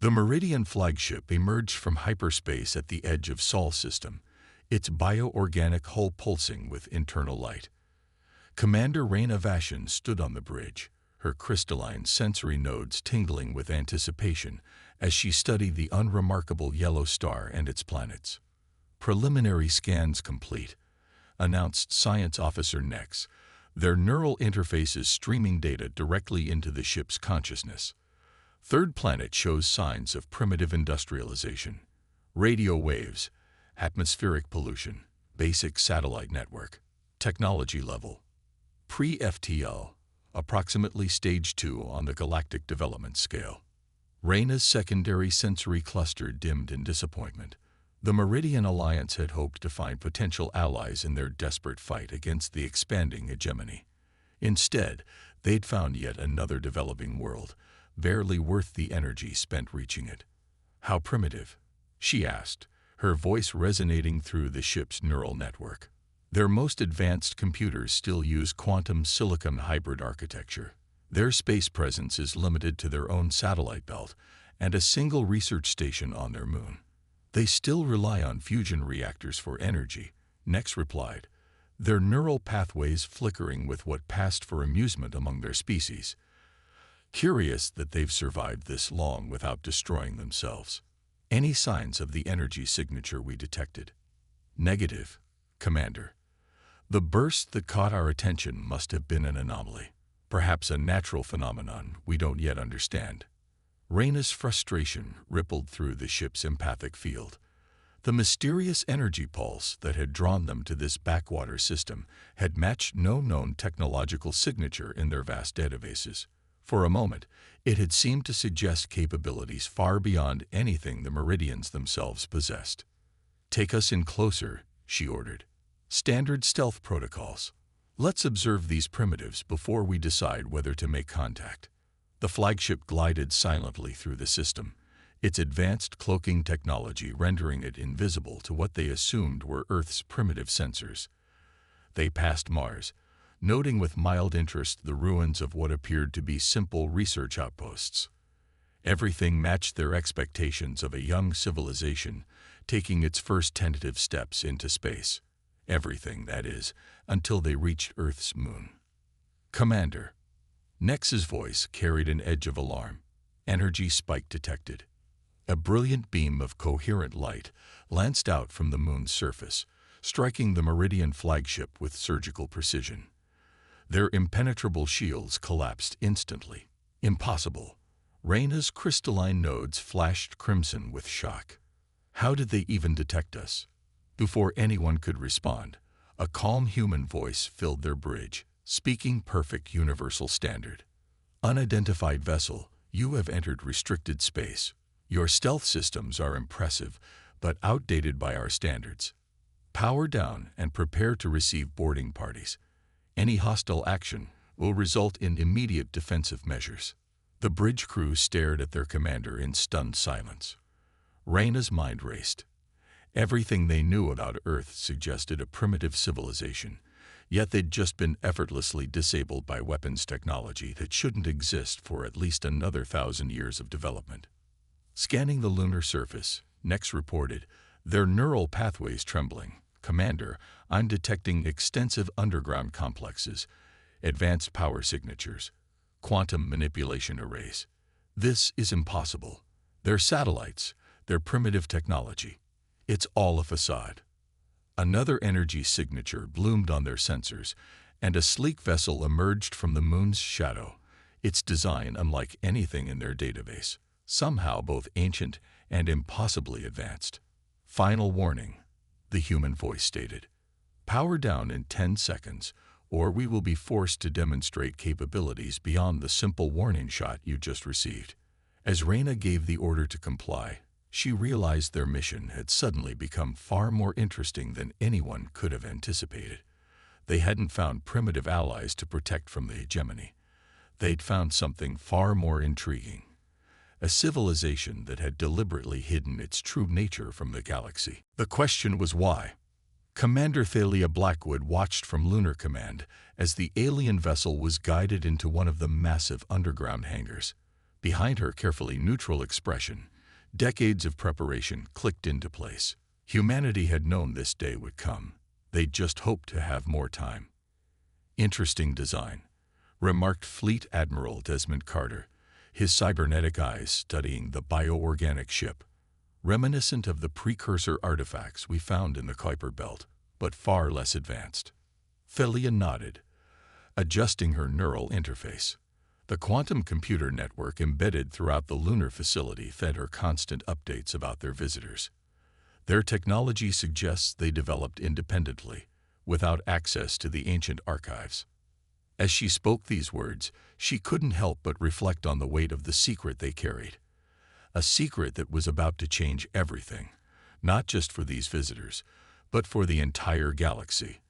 The Meridian flagship emerged from hyperspace at the edge of Sol system, its bioorganic hull pulsing with internal light. Commander Raina Vashan stood on the bridge, her crystalline sensory nodes tingling with anticipation as she studied the unremarkable yellow star and its planets. "Preliminary scans complete," announced Science Officer Nex, their neural interfaces streaming data directly into the ship's consciousness. Third planet shows signs of primitive industrialization. Radio waves, atmospheric pollution, basic satellite network, technology level. Pre-FTL, approximately stage 2 on the galactic development scale. Raina's secondary sensory cluster dimmed in disappointment. The Meridian Alliance had hoped to find potential allies in their desperate fight against the expanding hegemony. Instead, they'd found yet another developing world, barely worth the energy spent reaching it. "How primitive?" she asked, her voice resonating through the ship's neural network. "Their most advanced computers still use quantum silicon hybrid architecture. Their space presence is limited to their own satellite belt and a single research station on their moon. They still rely on fusion reactors for energy," Nex replied, their neural pathways flickering with what passed for amusement among their species. "Curious that they've survived this long without destroying themselves. Any signs of the energy signature we detected?" "Negative, Commander. The burst that caught our attention must have been an anomaly, perhaps a natural phenomenon we don't yet understand." Raina's frustration rippled through the ship's empathic field. The mysterious energy pulse that had drawn them to this backwater system had matched no known technological signature in their vast databases. For a moment, it had seemed to suggest capabilities far beyond anything the Meridians themselves possessed. "Take us in closer," she ordered. "Standard stealth protocols. Let's observe these primitives before we decide whether to make contact." The flagship glided silently through the system, its advanced cloaking technology rendering it invisible to what they assumed were Earth's primitive sensors. They passed Mars, noting with mild interest the ruins of what appeared to be simple research outposts. Everything matched their expectations of a young civilization taking its first tentative steps into space. Everything, that is, until they reached Earth's moon. "Commander." Nex's voice carried an edge of alarm. Energy spike detected. A brilliant beam of coherent light lanced out from the moon's surface, striking the Meridian flagship with surgical precision. Their impenetrable shields collapsed instantly. "Impossible." Raina's crystalline nodes flashed crimson with shock. "How did they even detect us?" Before anyone could respond, a calm human voice filled their bridge, speaking perfect universal standard. "Unidentified vessel, you have entered restricted space. Your stealth systems are impressive, but outdated by our standards. Power down and prepare to receive boarding parties. Any hostile action will result in immediate defensive measures." The bridge crew stared at their commander in stunned silence. Raina's mind raced. Everything they knew about Earth suggested a primitive civilization, yet they'd just been effortlessly disabled by weapons technology that shouldn't exist for at least another 1,000 years of development. Scanning the lunar surface, Nex reported, their neural pathways trembling. "Commander, I'm detecting extensive underground complexes, advanced power signatures, quantum manipulation arrays. This is impossible. They're satellites, they're primitive technology. It's all a facade." Another energy signature bloomed on their sensors, and a sleek vessel emerged from the moon's shadow, its design unlike anything in their database, somehow both ancient and impossibly advanced. "Final warning," the human voice stated. "Power down in 10 seconds, or we will be forced to demonstrate capabilities beyond the simple warning shot you just received." As Raina gave the order to comply, she realized their mission had suddenly become far more interesting than anyone could have anticipated. They hadn't found primitive allies to protect from the hegemony. They'd found something far more intriguing. A civilization that had deliberately hidden its true nature from the galaxy. The question was why. Commander Thalia Blackwood watched from Lunar Command as the alien vessel was guided into one of the massive underground hangars. Behind her carefully neutral expression, Decades of preparation clicked into place. Humanity had known this day would come. They just hoped to have more time. "Interesting design," remarked Fleet Admiral Desmond Carter, his cybernetic eyes studying the bioorganic ship, reminiscent of the precursor artifacts we found in the Kuiper Belt, but far less advanced. Felia nodded, adjusting her neural interface. The quantum computer network embedded throughout the lunar facility fed her constant updates about their visitors. Their technology suggests they developed independently, without access to the ancient archives. As she spoke these words, she couldn't help but reflect on the weight of the secret they carried. A secret that was about to change everything, not just for these visitors, but for the entire galaxy.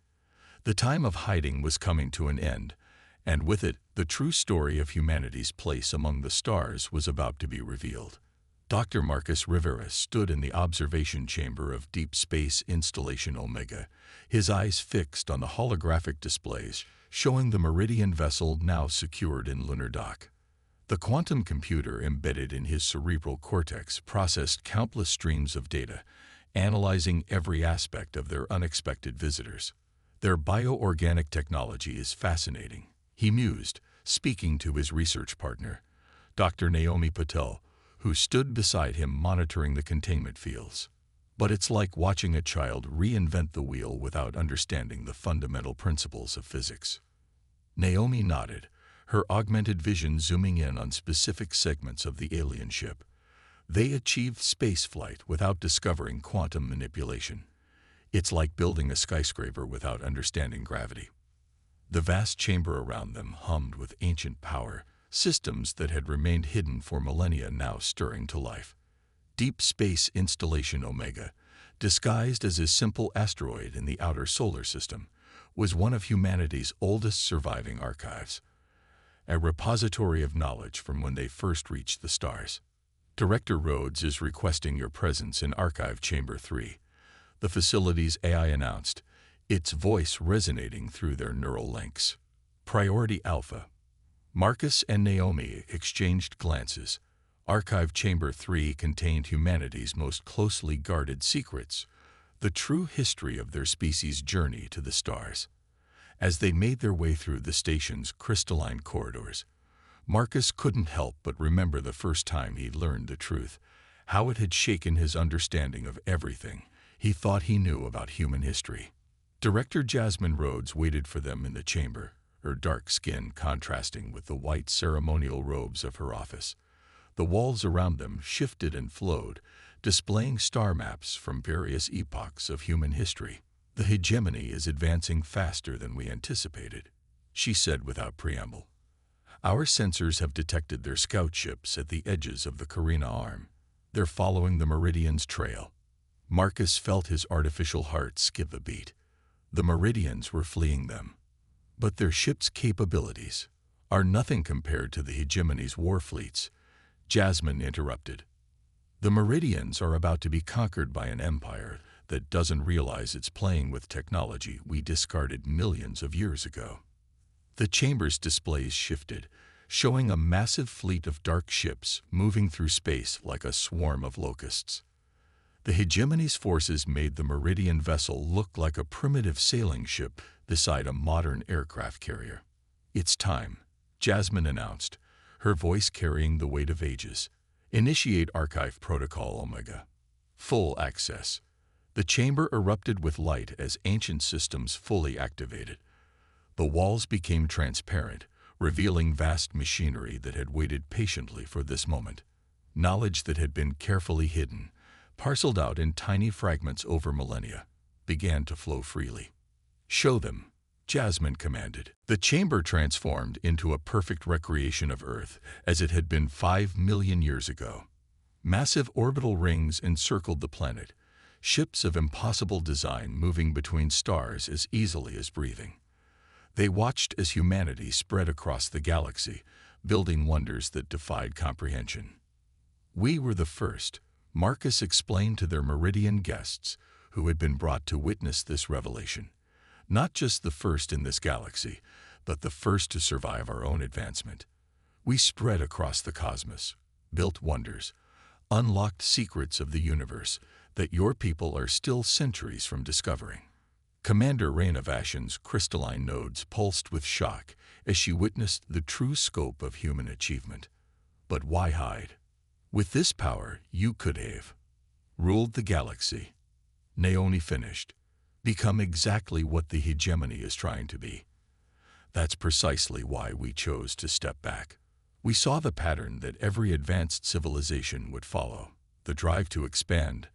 The time of hiding was coming to an end, and with it, the true story of humanity's place among the stars was about to be revealed. Dr. Marcus Rivera stood in the observation chamber of Deep Space Installation Omega, his eyes fixed on the holographic displays showing the Meridian vessel now secured in lunar dock. The quantum computer embedded in his cerebral cortex processed countless streams of data, analyzing every aspect of their unexpected visitors. "Their bioorganic technology is fascinating," he mused, speaking to his research partner, Dr. Naomi Patel, who stood beside him monitoring the containment fields. "But it's like watching a child reinvent the wheel without understanding the fundamental principles of physics." Naomi nodded, her augmented vision zooming in on specific segments of the alien ship. They achieved spaceflight without discovering quantum manipulation. It's like building a skyscraper without understanding gravity. The vast chamber around them hummed with ancient power, systems that had remained hidden for millennia now stirring to life. Deep Space Installation Omega, disguised as a simple asteroid in the outer solar system, was one of humanity's oldest surviving archives, a repository of knowledge from when they first reached the stars. "Director Rhodes is requesting your presence in Archive Chamber 3, the facility's AI announced, its voice resonating through their neural links. "Priority Alpha." Marcus and Naomi exchanged glances. Archive Chamber 3 contained humanity's most closely guarded secrets, the true history of their species' journey to the stars. As they made their way through the station's crystalline corridors, Marcus couldn't help but remember the first time he learned the truth, how it had shaken his understanding of everything he thought he knew about human history. Director Jasmine Rhodes waited for them in the chamber, her dark skin contrasting with the white ceremonial robes of her office. The walls around them shifted and flowed, displaying star maps from various epochs of human history. "The hegemony is advancing faster than we anticipated," she said without preamble. "Our sensors have detected their scout ships at the edges of the Carina Arm. They're following the Meridian's trail." Marcus felt his artificial heart skip a beat. The Meridians were fleeing them. "But their ships' capabilities are nothing compared to the hegemony's war fleets," Jasmine interrupted. "The Meridians are about to be conquered by an empire that doesn't realize it's playing with technology we discarded millions of years ago." The chamber's displays shifted, showing a massive fleet of dark ships moving through space like a swarm of locusts. The hegemony's forces made the Meridian vessel look like a primitive sailing ship beside a modern aircraft carrier. "It's time," Jasmine announced, her voice carrying the weight of ages. "Initiate Archive Protocol Omega." Full access. The chamber erupted with light as ancient systems fully activated. The walls became transparent, revealing vast machinery that had waited patiently for this moment. Knowledge that had been carefully hidden, parceled out in tiny fragments over millennia, began to flow freely. "Show them," Jasmine commanded. The chamber transformed into a perfect recreation of Earth as it had been 5 million years ago. Massive orbital rings encircled the planet, ships of impossible design moving between stars as easily as breathing. They watched as humanity spread across the galaxy, building wonders that defied comprehension. "We were the first," Marcus explained to their Meridian guests who had been brought to witness this revelation. "Not just the first in this galaxy, but the first to survive our own advancement. We spread across the cosmos, built wonders, unlocked secrets of the universe that your people are still centuries from discovering. Commander Raina Vashan's crystalline nodes pulsed with shock as she witnessed the true scope of human achievement. But why hide? With this power, you could have ruled the galaxy. Naomi finished. Become exactly what the hegemony is trying to be. That's precisely why we chose to step back. We saw the pattern that every advanced civilization would follow. The drive to expand,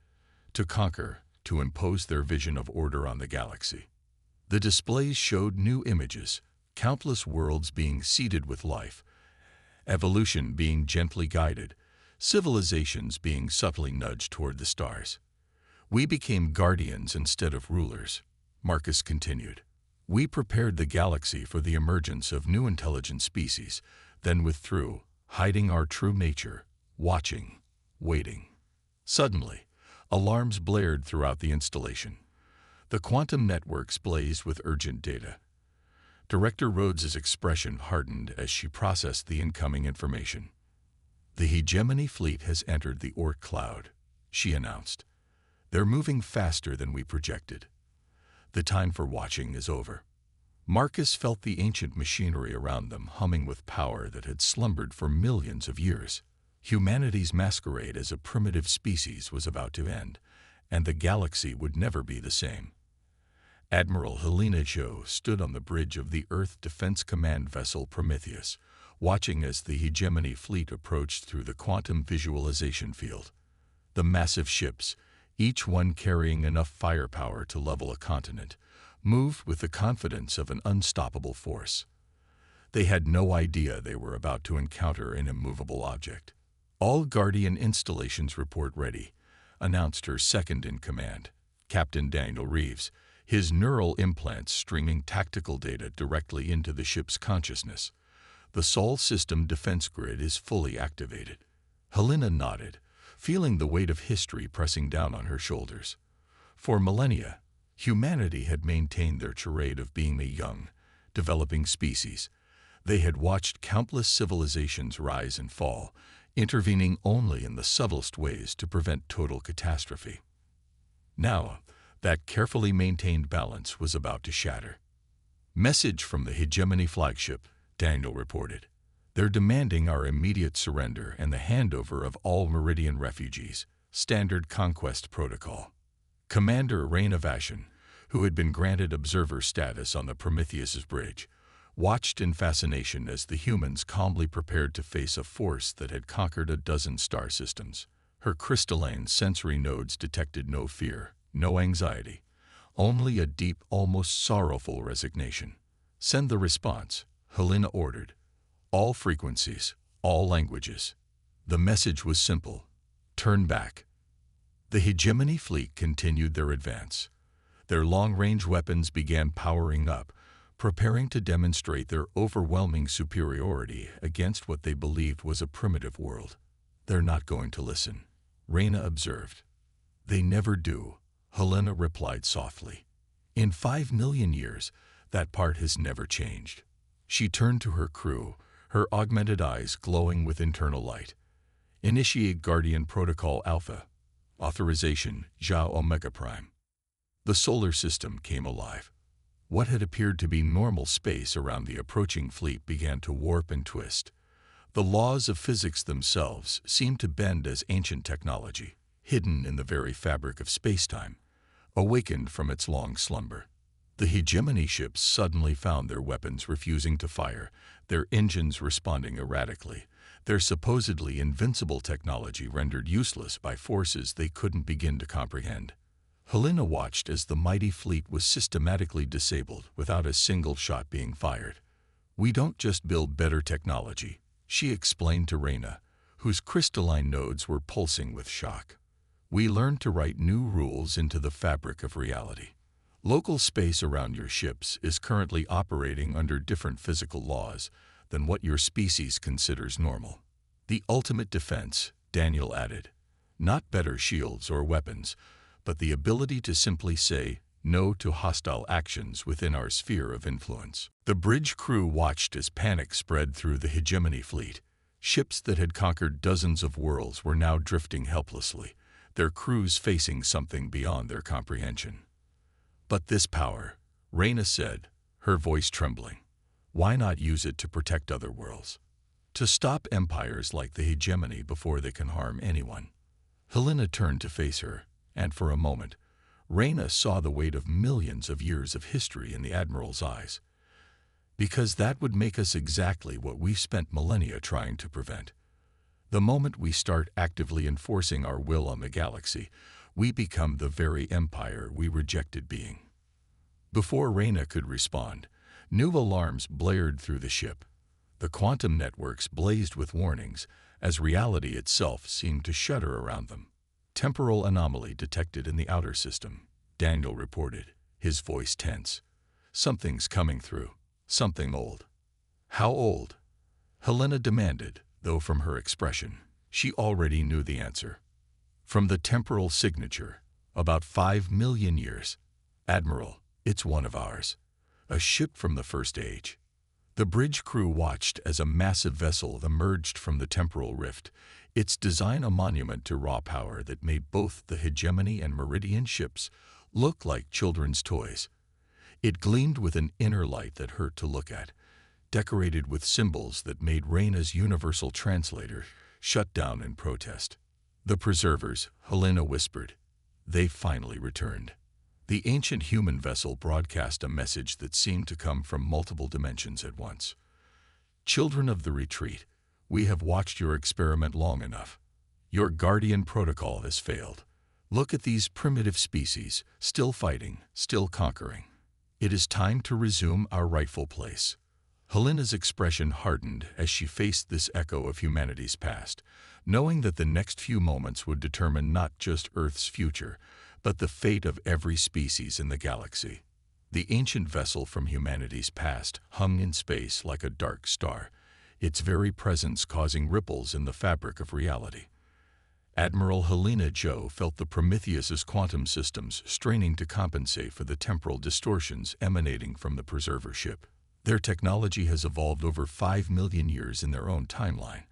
to conquer, to impose their vision of order on the galaxy. The displays showed new images, countless worlds being seeded with life, evolution being gently guided, civilizations being subtly nudged toward the stars. We became guardians instead of rulers, Marcus continued. We prepared the galaxy for the emergence of new intelligent species, then withdrew, hiding our true nature, watching, waiting. Suddenly, alarms blared throughout the installation. The quantum networks blazed with urgent data. Director Rhodes's expression hardened as she processed the incoming information. The hegemony fleet has entered the Oort cloud, she announced. They're moving faster than we projected. The time for watching is over. Marcus felt the ancient machinery around them humming with power that had slumbered for millions of years. Humanity's masquerade as a primitive species was about to end, and the galaxy would never be the same. Admiral Helena Jo stood on the bridge of the Earth Defense Command vessel Prometheus, watching as the hegemony fleet approached through the quantum visualization field. The massive ships, each one carrying enough firepower to level a continent, moved with the confidence of an unstoppable force. They had no idea they were about to encounter an immovable object. All Guardian installations report ready, announced her second-in-command, Captain Daniel Reeves, his neural implants streaming tactical data directly into the ship's consciousness. The Sol system defense grid is fully activated. Helena nodded, feeling the weight of history pressing down on her shoulders. For millennia, humanity had maintained their charade of being a young, developing species. They had watched countless civilizations rise and fall, intervening only in the subtlest ways to prevent total catastrophe. Now, that carefully maintained balance was about to shatter. Message from the hegemony flagship, Daniel reported. They're demanding our immediate surrender and the handover of all Meridian refugees, standard conquest protocol. Commander Raina Vashan, who had been granted observer status on the Prometheus's bridge, watched in fascination as the humans calmly prepared to face a force that had conquered a dozen star systems. Her crystalline sensory nodes detected no fear, no anxiety, only a deep, almost sorrowful resignation. Send the response, Helena ordered. All frequencies, all languages. The message was simple. Turn back. The hegemony fleet continued their advance. Their long-range weapons began powering up, preparing to demonstrate their overwhelming superiority against what they believed was a primitive world. They're not going to listen, Raina observed. They never do, Helena replied softly. In 5 million years, that part has never changed. She turned to her crew, her augmented eyes glowing with internal light. Initiate Guardian Protocol Alpha. Authorization, Zhao Omega Prime. The solar system came alive. What had appeared to be normal space around the approaching fleet began to warp and twist. The laws of physics themselves seemed to bend as ancient technology, hidden in the very fabric of space-time, awakened from its long slumber. The hegemony ships suddenly found their weapons refusing to fire, their engines responding erratically, their supposedly invincible technology rendered useless by forces they couldn't begin to comprehend. Helena watched as the mighty fleet was systematically disabled without a single shot being fired. We don't just build better technology, she explained to Raina, whose crystalline nodes were pulsing with shock. We learn to write new rules into the fabric of reality. Local space around your ships is currently operating under different physical laws than what your species considers normal. The ultimate defense, Daniel added, not better shields or weapons, but the ability to simply say no to hostile actions within our sphere of influence. The bridge crew watched as panic spread through the hegemony fleet. Ships that had conquered dozens of worlds were now drifting helplessly, their crews facing something beyond their comprehension. But this power, Reyna said, her voice trembling, why not use it to protect other worlds? To stop empires like the hegemony before they can harm anyone? Helena turned to face her, and for a moment, Reyna saw the weight of millions of years of history in the Admiral's eyes. Because that would make us exactly what we've spent millennia trying to prevent. The moment we start actively enforcing our will on the galaxy, we become the very empire we rejected being. Before Reyna could respond, new alarms blared through the ship. The quantum networks blazed with warnings, as reality itself seemed to shudder around them. Temporal anomaly detected in the outer system, Daniel reported, his voice tense. Something's coming through, something old. How old? Helena demanded, though from her expression, she already knew the answer. From the temporal signature, about 5 million years. Admiral, it's one of ours. A ship from the First Age. The bridge crew watched as a massive vessel emerged from the temporal rift, its design a monument to raw power that made both the hegemony and Meridian ships look like children's toys. It gleamed with an inner light that hurt to look at, decorated with symbols that made Reyna's universal translator shut down in protest. The preservers, Helena whispered. They finally returned. The ancient human vessel broadcast a message that seemed to come from multiple dimensions at once. Children of the retreat, we have watched your experiment long enough. Your guardian protocol has failed. Look at these primitive species, still fighting, still conquering. It is time to resume our rightful place. Helena's expression hardened as she faced this echo of humanity's past, knowing that the next few moments would determine not just Earth's future, but the fate of every species in the galaxy. The ancient vessel from humanity's past hung in space like a dark star, its very presence causing ripples in the fabric of reality. Admiral Helena Joe felt the Prometheus's quantum systems straining to compensate for the temporal distortions emanating from the preserver ship. Their technology has evolved over 5 million years in their own timeline.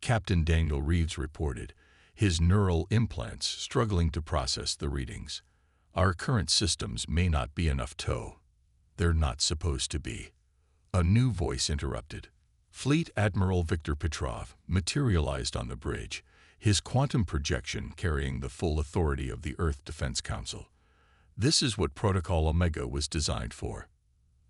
Captain Daniel Reeves reported, his neural implants struggling to process the readings. Our current systems may not be enough tow. They're not supposed to be. A new voice interrupted. Fleet Admiral Victor Petrov materialized on the bridge, his quantum projection carrying the full authority of the Earth Defense Council. This is what Protocol Omega was designed for.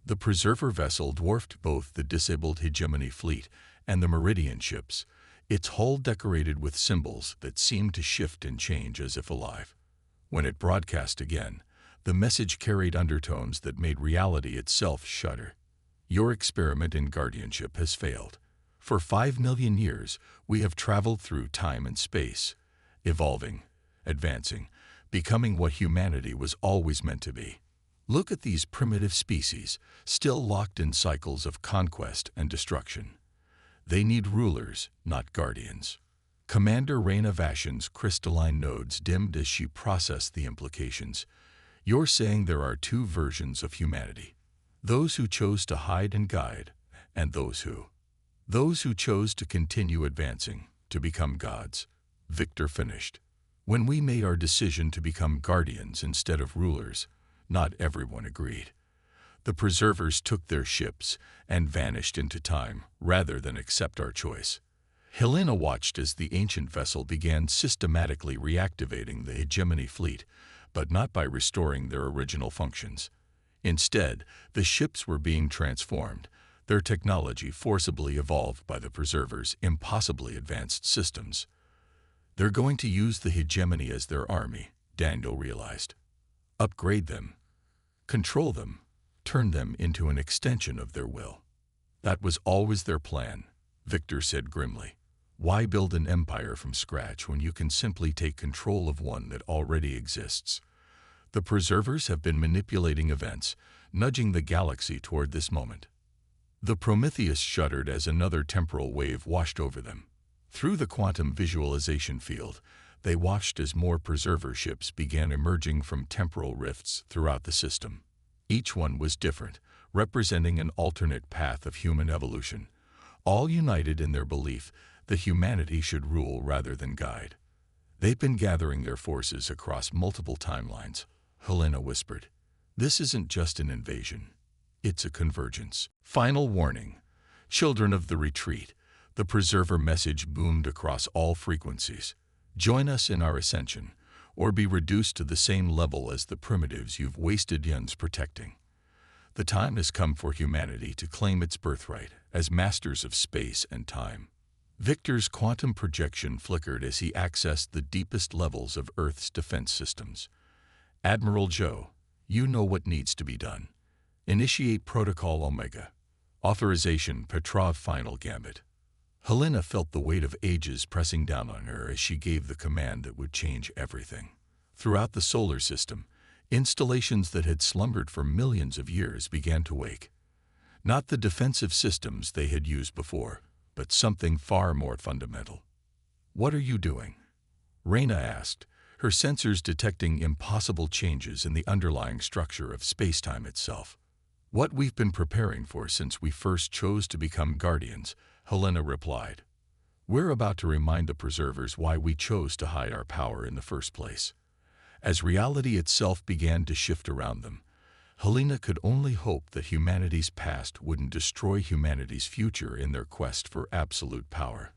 The preserver vessel dwarfed both the disabled hegemony fleet and the Meridian ships, its hull decorated with symbols that seemed to shift and change as if alive. When it broadcast again, the message carried undertones that made reality itself shudder. Your experiment in guardianship has failed. For 5 million years, we have traveled through time and space, evolving, advancing, becoming what humanity was always meant to be. Look at these primitive species, still locked in cycles of conquest and destruction. They need rulers, not guardians. Commander Reyna Vashin's crystalline nodes dimmed as she processed the implications. You're saying there are 2 versions of humanity. Those who chose to hide and guide, and those who chose to continue advancing, to become gods. Victor finished. When we made our decision to become guardians instead of rulers, not everyone agreed. The preservers took their ships and vanished into time rather than accept our choice. Helena watched as the ancient vessel began systematically reactivating the hegemony fleet, but not by restoring their original functions. Instead, the ships were being transformed, their technology forcibly evolved by the preservers' impossibly advanced systems. They're going to use the hegemony as their army, Daniel realized. Upgrade them, control them, turn them into an extension of their will. That was always their plan, Victor said grimly. Why build an empire from scratch when you can simply take control of one that already exists? The preservers have been manipulating events, nudging the galaxy toward this moment. The Prometheus shuddered as another temporal wave washed over them. Through the quantum visualization field, they watched as more preserver ships began emerging from temporal rifts throughout the system. Each one was different, representing an alternate path of human evolution. all united in their belief that humanity should rule rather than guide. They've been gathering their forces across multiple timelines, Helena whispered. This isn't just an invasion. It's a convergence. Final warning. Children of the retreat, the preserver message boomed across all frequencies. Join us in our ascension, or be reduced to the same level as the primitives you've wasted eons protecting. The time has come for humanity to claim its birthright as masters of space and time. Victor's quantum projection flickered as he accessed the deepest levels of Earth's defense systems. Admiral Joe, you know what needs to be done. Initiate Protocol Omega. Authorization Petrov Final Gambit. Helena felt the weight of ages pressing down on her as she gave the command that would change everything. Throughout the solar system, installations that had slumbered for millions of years began to wake. Not the defensive systems they had used before, but something far more fundamental. What are you doing? Raina asked, her sensors detecting impossible changes in the underlying structure of space-time itself. What we've been preparing for since we first chose to become guardians, Helena replied. We're about to remind the preservers why we chose to hide our power in the first place. As reality itself began to shift around them, Helena could only hope that humanity's past wouldn't destroy humanity's future in their quest for absolute power.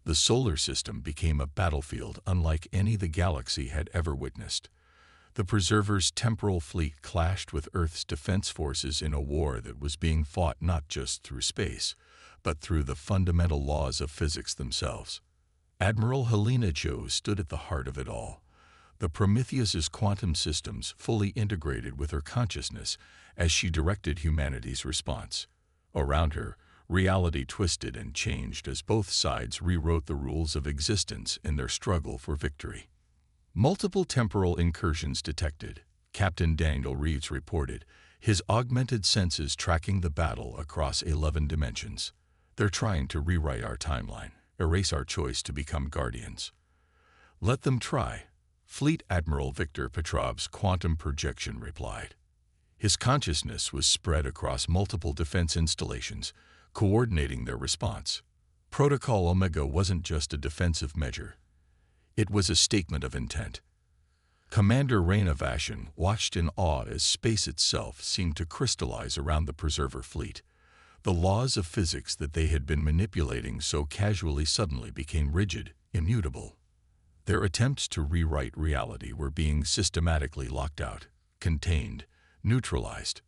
The solar system became a battlefield unlike any the galaxy had ever witnessed. The Preserver's temporal fleet clashed with Earth's defense forces in a war that was being fought not just through space, but through the fundamental laws of physics themselves. Admiral Helena Joe stood at the heart of it all. The Prometheus's quantum systems fully integrated with her consciousness as she directed humanity's response. Around her, reality twisted and changed as both sides rewrote the rules of existence in their struggle for victory. Multiple temporal incursions detected, Captain Daniel Reeves reported, his augmented senses tracking the battle across 11 dimensions. They're trying to rewrite our timeline, erase our choice to become guardians. Let them try. Fleet Admiral Viktor Petrov's quantum projection replied. His consciousness was spread across multiple defense installations, coordinating their response. Protocol Omega wasn't just a defensive measure. It was a statement of intent. Commander Raina Vashin watched in awe as space itself seemed to crystallize around the Preserver fleet. The laws of physics that they had been manipulating so casually suddenly became rigid, immutable. Their attempts to rewrite reality were being systematically locked out, contained, neutralized.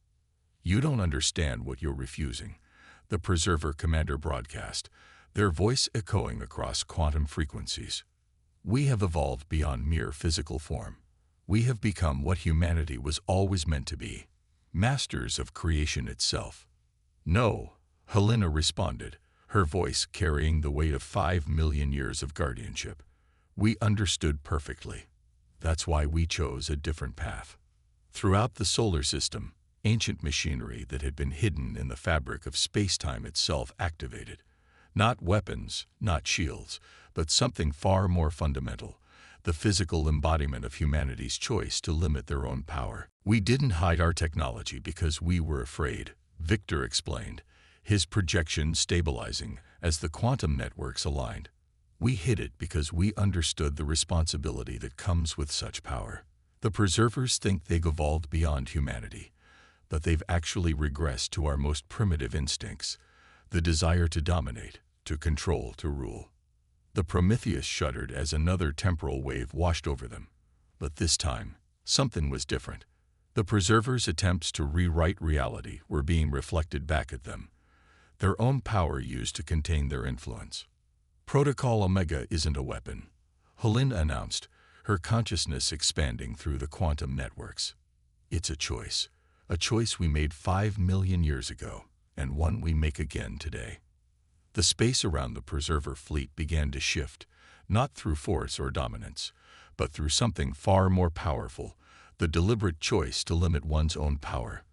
You don't understand what you're refusing, the Preserver commander broadcast, their voice echoing across quantum frequencies. We have evolved beyond mere physical form. We have become what humanity was always meant to be, masters of creation itself. No, Helena responded, her voice carrying the weight of 5 million years of guardianship. We understood perfectly. That's why we chose a different path. Throughout the solar system, ancient machinery that had been hidden in the fabric of space-time itself activated. Not weapons, not shields, but something far more fundamental, the physical embodiment of humanity's choice to limit their own power. We didn't hide our technology because we were afraid, Victor explained, his projection stabilizing as the quantum networks aligned. We hid it because we understood the responsibility that comes with such power. The Preservers think they've evolved beyond humanity, but they've actually regressed to our most primitive instincts, the desire to dominate, to control, to rule. The Prometheus shuddered as another temporal wave washed over them. But this time, something was different. The Preservers' attempts to rewrite reality were being reflected back at them, their own power used to contain their influence. Protocol Omega isn't a weapon, Helena announced, her consciousness expanding through the quantum networks. It's a choice we made 5 million years ago, and one we make again today. The space around the Preserver fleet began to shift, not through force or dominance, but through something far more powerful, the deliberate choice to limit one's own power.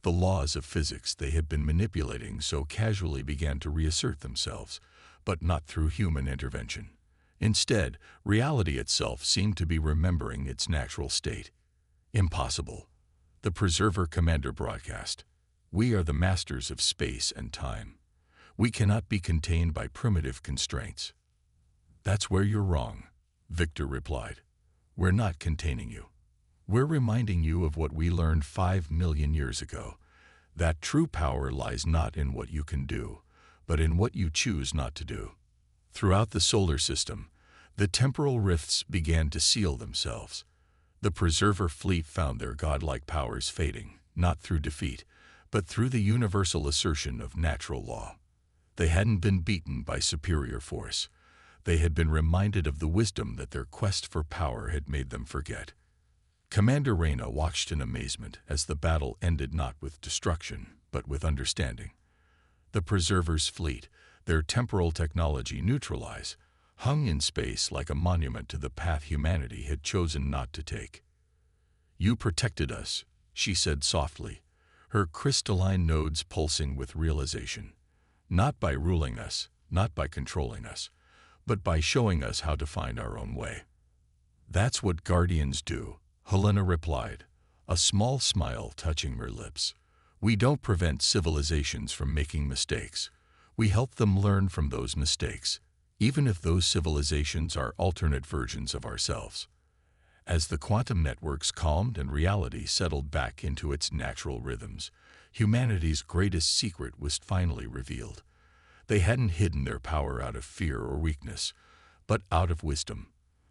The laws of physics they had been manipulating so casually began to reassert themselves, but not through human intervention. Instead, reality itself seemed to be remembering its natural state. Impossible. The Preserver commander broadcast. We are the masters of space and time. We cannot be contained by primitive constraints. That's where you're wrong, Victor replied. We're not containing you. We're reminding you of what we learned 5 million years ago, that true power lies not in what you can do, but in what you choose not to do. Throughout the solar system, the temporal rifts began to seal themselves. The Preserver fleet found their godlike powers fading, not through defeat, but through the universal assertion of natural law. They hadn't been beaten by superior force. They had been reminded of the wisdom that their quest for power had made them forget. Commander Reyna watched in amazement as the battle ended not with destruction, but with understanding. The Preserver's fleet, their temporal technology neutralized, hung in space like a monument to the path humanity had chosen not to take. You protected us, she said softly, her crystalline nodes pulsing with realization. Not by ruling us, not by controlling us, but by showing us how to find our own way. That's what Guardians do, Helena replied, a small smile touching her lips. We don't prevent civilizations from making mistakes. We help them learn from those mistakes, even if those civilizations are alternate versions of ourselves. As the quantum networks calmed and reality settled back into its natural rhythms, humanity's greatest secret was finally revealed. They hadn't hidden their power out of fear or weakness, but out of wisdom.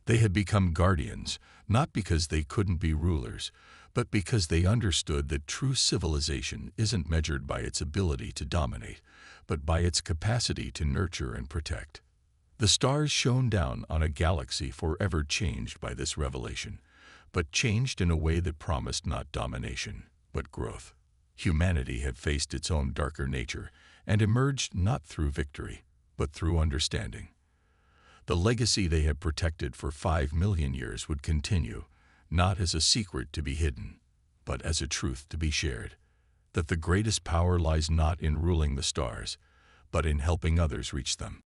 They had become guardians, not because they couldn't be rulers, but because they understood that true civilization isn't measured by its ability to dominate, but by its capacity to nurture and protect. The stars shone down on a galaxy forever changed by this revelation, but changed in a way that promised not domination, but growth. Humanity had faced its own darker nature and emerged not through victory, but through understanding. The legacy they had protected for 5 million years would continue, not as a secret to be hidden, but as a truth to be shared, that the greatest power lies not in ruling the stars, but in helping others reach them.